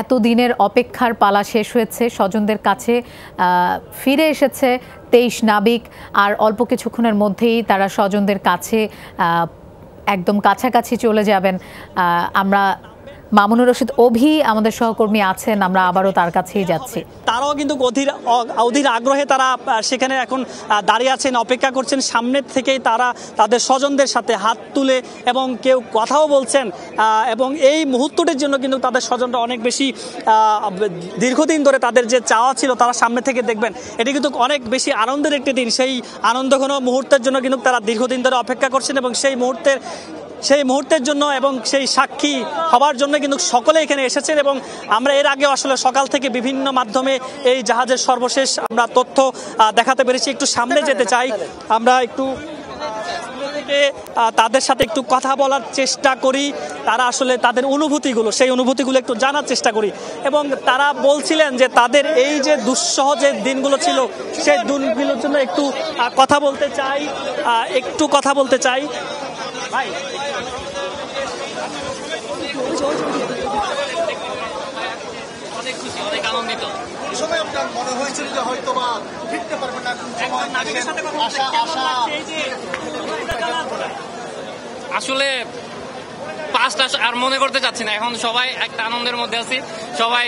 এতদিনের অপেক্ষার পালা শেষ হয়েছে, স্বজনদের কাছে ফিরে এসেছে ২৩ নাবিক। আর অল্প কিছুক্ষণের মধ্যেই তারা স্বজনদের কাছে একদম কাছাকাছি চলে যাবেন। আমরা মামুনুর রশিদ অভি আমাদের সহকর্মী আছেন, আমরা আবারও তার কাছেই যাচ্ছি। তারাও কিন্তু অধীর আগ্রহে তারা সেখানে এখন দাঁড়িয়ে আছেন, অপেক্ষা করছেন। সামনের থেকেই তারা তাদের স্বজনদের সাথে হাত তুলে এবং কেউ কথাও বলছেন এবং এই মুহূর্তটির জন্য কিন্তু তাদের স্বজনরা অনেক বেশি দীর্ঘদিন ধরে তাদের যে চাওয়া ছিল তারা সামনে থেকে দেখবেন, এটি কিন্তু অনেক বেশি আনন্দের একটি দিন। সেই আনন্দঘন মুহূর্তের জন্য কিন্তু তারা দীর্ঘদিন ধরে অপেক্ষা করছেন এবং সেই মুহূর্তের জন্য এবং সেই সাক্ষী হবার জন্য কিন্তু সকলে এখানে এসেছেন। এবং আমরা এর আগে আসলে সকাল থেকে বিভিন্ন মাধ্যমে এই জাহাজের সর্বশেষ আমরা তথ্য দেখাতে পেরেছি। একটু সামনে যেতে চাই, আমরা একটু তাদের সাথে একটু কথা বলার চেষ্টা করি, তারা আসলে তাদের সেই অনুভূতিগুলো একটু জানার চেষ্টা করি। এবং তারা বলছিলেন যে তাদের এই যে দুঃসহ যে দিনগুলো ছিল সেই দিনগুলোর জন্য একটু কথা বলতে চাই ভাই। অনেক খুশি, অনেক আনন্দিত। মনে হয়েছিল যে হয়তো বা ফিরতে পারবে না। আসলে পাঁচটা আর মনে করতে চাচ্ছি না, এখন সবাই একটা আনন্দের মধ্যে আছি সবাই।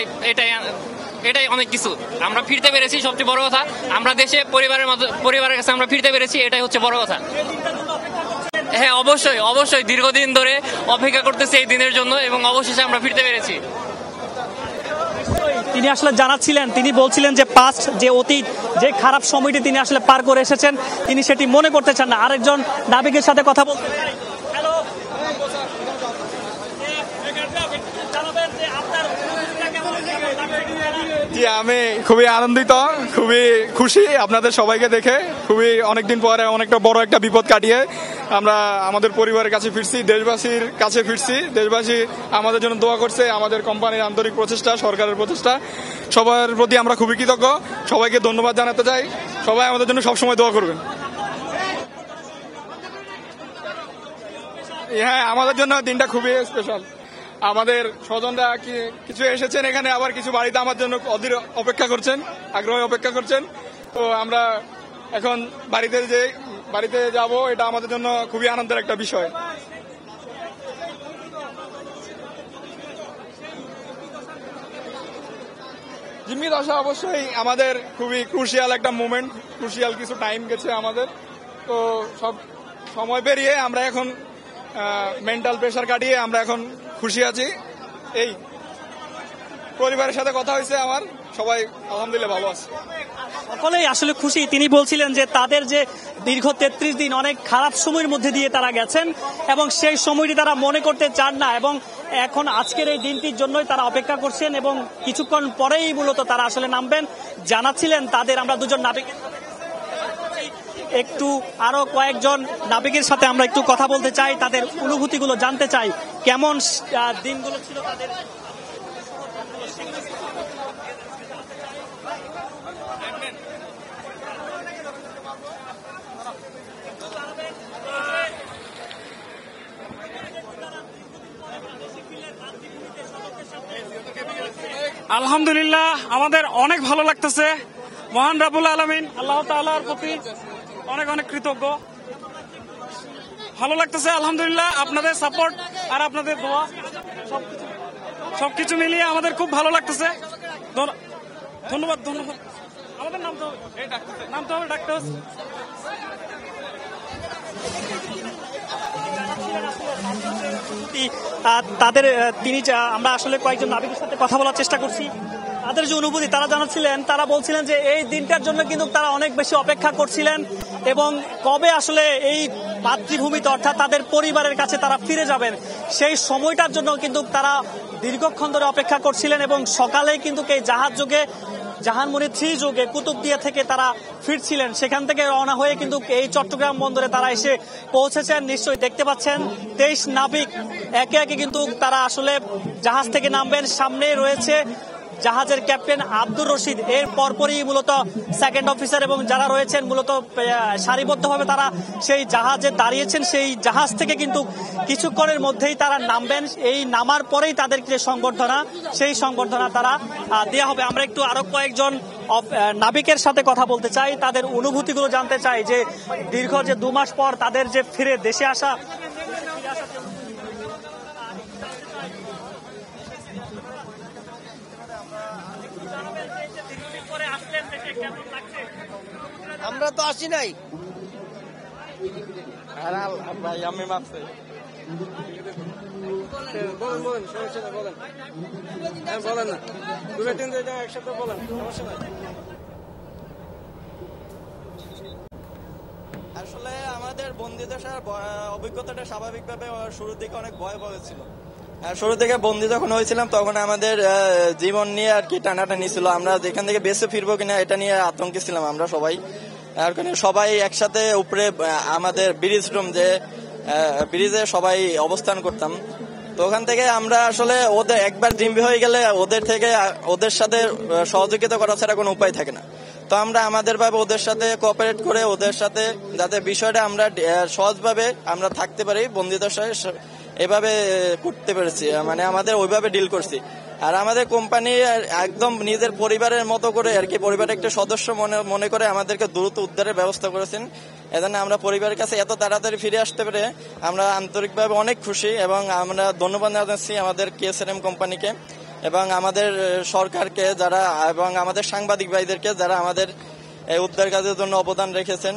এটাই অনেক কিছু, আমরা ফিরতে পেরেছি, সবচেয়ে বড় কথা। আমরা দেশে পরিবারের কাছে আমরা ফিরতে পেরেছি, এটাই হচ্ছে বড় কথা। হ্যাঁ, অবশ্যই দীর্ঘদিন ধরে অপেক্ষা করতেছি এই দিনের জন্য এবং অবশেষে আমরা ফিরতে পেরেছি। তিনি আসলে জানাচ্ছিলেন, তিনি বলছিলেন যে পাস্ট যে অতীত যে খারাপ সময়টি তিনি আসলে পার করে এসেছেন তিনি সেটি মনে করতে চান না। আরেকজন নাবিকের সাথে কথা বলতে চাই। জি, আমি খুবই আনন্দিত, খুবই খুশি আপনাদের সবাইকে দেখে। অনেকদিন পরে অনেকটা বড় একটা বিপদ কাটিয়ে আমরা আমাদের পরিবারের কাছে ফিরছি, দেশবাসীর কাছে ফিরছি। দেশবাসী আমাদের জন্য দোয়া করছে, আমাদের কোম্পানির আন্তরিক প্রচেষ্টা, সরকারের প্রচেষ্টা, সবার প্রতি আমরা খুবই কৃতজ্ঞ। সবাইকে ধন্যবাদ জানাতে চাই। সবাই আমাদের জন্য সবসময় দোয়া করবেন। হ্যাঁ, আমাদের জন্য দিনটা খুবই স্পেশাল। আমাদের স্বজনরা কিছু এসেছেন এখানে, আবার কিছু বাড়িতে আমার জন্য অধীর অপেক্ষা করছেন, আগ্রহে অপেক্ষা করছেন। তো আমরা এখন বাড়িতে যাব, এটা আমাদের জন্য খুবই আনন্দের একটা বিষয়। জিম্মি দশা অবশ্যই আমাদের খুবই ক্রুশিয়াল একটা মোমেন্ট, ক্রুশিয়াল কিছু টাইম গেছে আমাদের। তো সব সময় পেরিয়ে আমরা এখন মেন্টাল প্রেশার কাটিয়ে আমরা এখন খুশি আছি। এই পরিবারের সাথে কথা হয়েছে আমার, সবাই আলহামদুলিল্লাহ ভালো আছে, সকলেই আসলে খুশি। তিনি বলছিলেন যে তাদের যে দীর্ঘ 33 দিন অনেক খারাপ সময়ের মধ্যে দিয়ে তারা গেছেন এবং সেই সময়টি তারা মনে করতে চান না এবং এখন আজকের এই দিনটির জন্যই তারা অপেক্ষা করছেন এবং কিছুক্ষণ পরেই মূলত তারা আসলে নামবেন জানাচ্ছিলেন তাদের। আমরা দুজন নাবিক একটু আরো কয়েকজন নাবিকের সাথে আমরা একটু কথা বলতে চাই, তাদের অনুভূতিগুলো জানতে চাই, কেমন দিনগুলো ছিল তাদের। আলহামদুলিল্লাহ, আমাদের অনেক ভালো লাগতেছে। মহান রাব্বুল আলামিন আল্লাহ তাআলার প্রতি অনেক অনেক কৃতজ্ঞ। ভালো লাগতেছে আলহামদুলিল্লাহ। আপনাদের সাপোর্ট আর আপনাদের দোয়া সবকিছু মিলিয়ে আমাদের খুব ভালো লাগতেছে। ধন্যবাদ। আমাদের নামতে হবে ডাক্তার। আমরা আসলে কয়েকজন নাবিকের সাথে কথা বলার চেষ্টা করছি, তাদের যে অনুভূতি তারা জানাচ্ছিলেন, তারা বলছিলেন যে এই দিনটার জন্য কিন্তু তারা অনেক বেশি অপেক্ষা করছিলেন এবং কবে আসলে এই মাতৃভূমিতে অর্থাৎ তাদের পরিবারের কাছে তারা ফিরে যাবেন সেই সময়টার জন্য কিন্তু তারা দীর্ঘক্ষণ ধরে অপেক্ষা করছিলেন। এবং সকালে কিন্তু এই জাহানমণি 3 যোগে কুতুবদিয়া থেকে তারা ফিরছিলেন, সেখান থেকে রওনা হয়ে কিন্তু এই চট্টগ্রাম বন্দরে তারা এসে পৌঁছেছেন। নিশ্চয়ই দেখতে পাচ্ছেন 23 নাবিক একে একে কিন্তু তারা আসলে জাহাজ থেকে নামবেন। সামনে রয়েছে জাহাজের ক্যাপ্টেন আব্দুর রশিদ। এর পরপরই মূলত সেকেন্ড অফিসার এবং যারা রয়েছেন মূলত সারিবদ্ধভাবে তারা সেই জাহাজে দাঁড়িয়েছেন। সেই জাহাজ থেকে কিন্তু কিছুক্ষণের মধ্যেই তারা নামবেন। এই নামার পরেই তাদের যে সংবর্ধনা, সেই সংবর্ধনা তারা দেওয়া হবে। আমরা একটু আরো কয়েকজন নাবিকের সাথে কথা বলতে চাই, তাদের অনুভূতিগুলো জানতে চাই যে দীর্ঘ যে 2 মাস পর তাদের যে ফিরে দেশে আসা। আমরা তো আসি নাই। ভাই আমি মাপছি বলেন সমস্যা নেই, বলেন বলেন না, 2-3 দিন একসাথে বলেন, সমস্যা নাই। আসলে আমাদের বন্দিদশার অভিজ্ঞতাটা স্বাভাবিকভাবে শুরুর দিকে অনেক ভয়াবহ ছিল। শুরু থেকে বন্দি যখন হয়েছিলাম তখন আমাদের জীবন নিয়ে আর কি টানাটানি ছিল। আমরা যেখান থেকে বেঁচে ফিরবো কিনা এটা নিয়ে আতঙ্কে ছিলাম আমরা সবাই। আর সবাই একসাথে উপরে আমাদের ব্রিজ রুম যে ব্রিজে সবাই অবস্থান করতাম। তো ওখান থেকে আমরা আসলে ওদের একবার জিম্বি হয়ে গেলে ওদের সাথে সহযোগিতা করা ছাড়া কোনো উপায় থাকে না। তো আমরা আমাদের ভাবে ওদের সাথে কোঅপারেট করে ওদের সাথে যাতে বিষয়টা আমরা সহজভাবে আমরা থাকতে পারি বন্দিদশায় এভাবে করতে পেরেছি, মানে আমাদের ওইভাবে ডিল করছি। আর আমাদের কোম্পানি একদম নিজের পরিবারের মতো করে আর কি, পরিবারের একটা সদস্য মনে করে আমাদেরকে দ্রুত উদ্ধারের ব্যবস্থা করেছেন। এজন্য আমরা পরিবারের কাছে এত তাড়াতাড়ি ফিরে আসতে পেরে আমরা আন্তরিকভাবে অনেক খুশি এবং আমরা ধন্যবাদ জানাচ্ছি আমাদের KSRM কোম্পানিকে এবং আমাদের সরকারকে যারা এবং আমাদের সাংবাদিক ভাইদেরকে যারা আমাদের এই উদ্ধার কাজের জন্য অবদান রেখেছেন।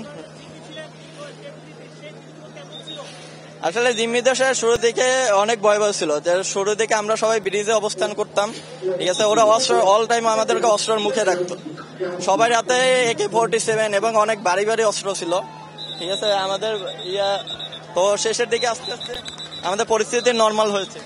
আসলে জিম্মি দশার শুরু থেকে অনেক ভয়াবহ ছিল। শুরু থেকে আমরা সবাই ব্রিজে অবস্থান করতাম, ঠিক আছে। ওরা অস্ত্র অল টাইম আমাদেরকে অস্ত্রের মুখে রাখতো। সবার হাতে AK-47 এবং অনেক ভারী ভারী অস্ত্র ছিল, ঠিক আছে। আমাদের তো শেষের দিকে আস্তে আস্তে আমাদের পরিস্থিতি নর্মাল হয়েছে।